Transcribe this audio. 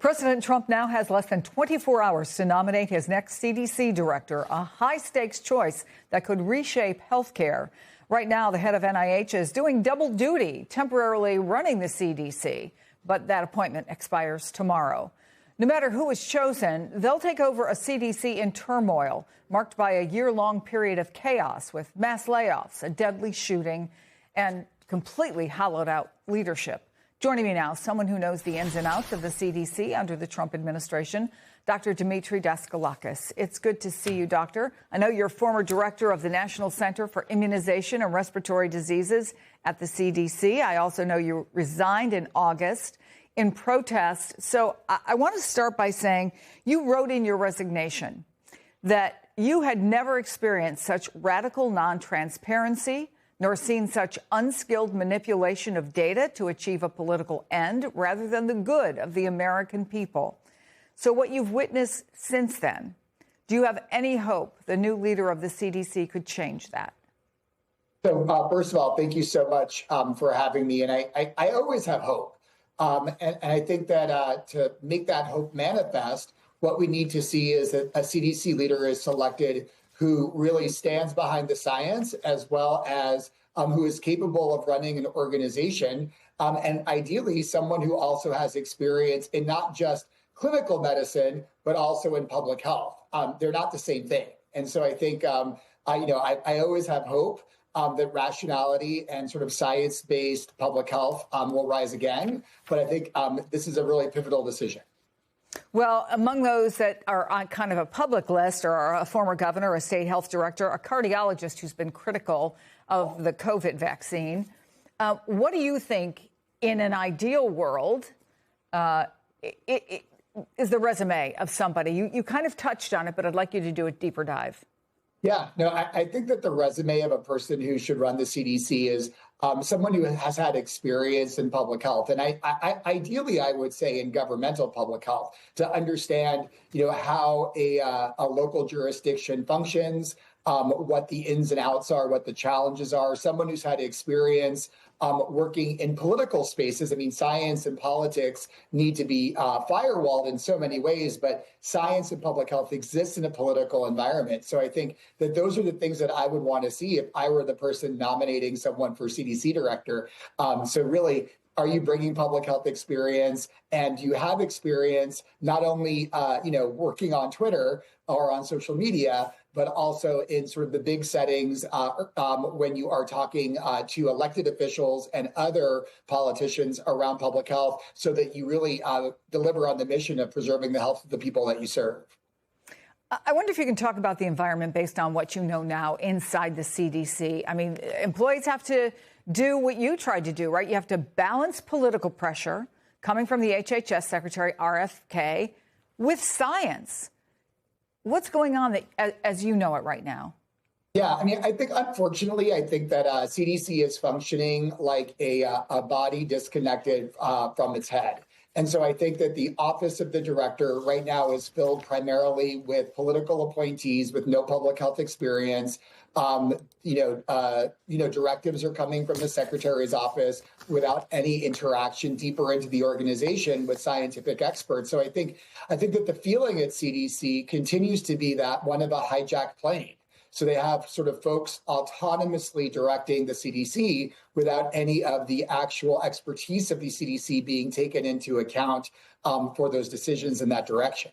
President Trump now has less than 24 hours to nominate his next CDC director, a high-stakes choice that could reshape healthcare. Right now, the head of NIH is doing double duty, temporarily running the CDC, but that appointment expires tomorrow. No matter who is chosen, they'll take over a CDC in turmoil, marked by a year-long period of chaos with mass layoffs, a deadly shooting, and completely hollowed-out leadership. Joining me now, someone who knows the ins and outs of the CDC under the Trump administration, Dr. Dimitri Daskalakis. It's good to see you, Doctor. I know you're former director of the National Center for Immunization and Respiratory Diseases at the CDC. I also know you resigned in August in protest. So I want to start by saying you wrote in your resignation that you had never experienced such radical non-transparency, nor seen such unskilled manipulation of data to achieve a political end rather than the good of the American people. So what you've witnessed since then, do you have any hope the new leader of the CDC could change that? So first of all, thank you so much for having me. And I always have hope. And I think that to make that hope manifest, what we need to see is that a CDC leader is selected who really stands behind the science, as well as who is capable of running an organization, and ideally someone who also has experience in not just clinical medicine, but also in public health. They're not the same thing. And so I think, I always have hope that rationality and sort of science-based public health will rise again. But I think this is a really pivotal decision. Well, among those that are on kind of a public list are a former governor, a state health director, a cardiologist who's been critical of the COVID vaccine. What do you think, in an ideal world, is the resume of somebody? You kind of touched on it, but I'd like you to do a deeper dive. Yeah, no, I think that the resume of a person who should run the CDC is someone who has had experience in public health. And ideally, I would say in governmental public health, to understand, how a local jurisdiction functions, what the ins and outs are, what the challenges are, someone who's had experience working in political spaces. I mean, science and politics need to be firewalled in so many ways, but science and public health exists in a political environment. So I think that those are the things that I would want to see if I were the person nominating someone for CDC director. So really, are you bringing public health experience, and you have experience not only, working on Twitter or on social media, but also in sort of the big settings when you are talking to elected officials and other politicians around public health, so that you really deliver on the mission of preserving the health of the people that you serve. I wonder if you can talk about the environment based on what you know now inside the CDC. I mean, employees have to do what you tried to do, right? You have to balance political pressure coming from the HHS Secretary RFK with science. What's going on as you know it right now? Yeah, I mean, unfortunately, I think that CDC is functioning like a body disconnected from its head. And so I think that the office of the director right now is filled primarily with political appointees with no public health experience. Directives are coming from the secretary's office without any interaction deeper into the organization with scientific experts. So I think that the feeling at CDC continues to be that one of a hijacked plane. So they have sort of folks autonomously directing the CDC without any of the actual expertise of the CDC being taken into account for those decisions in that direction.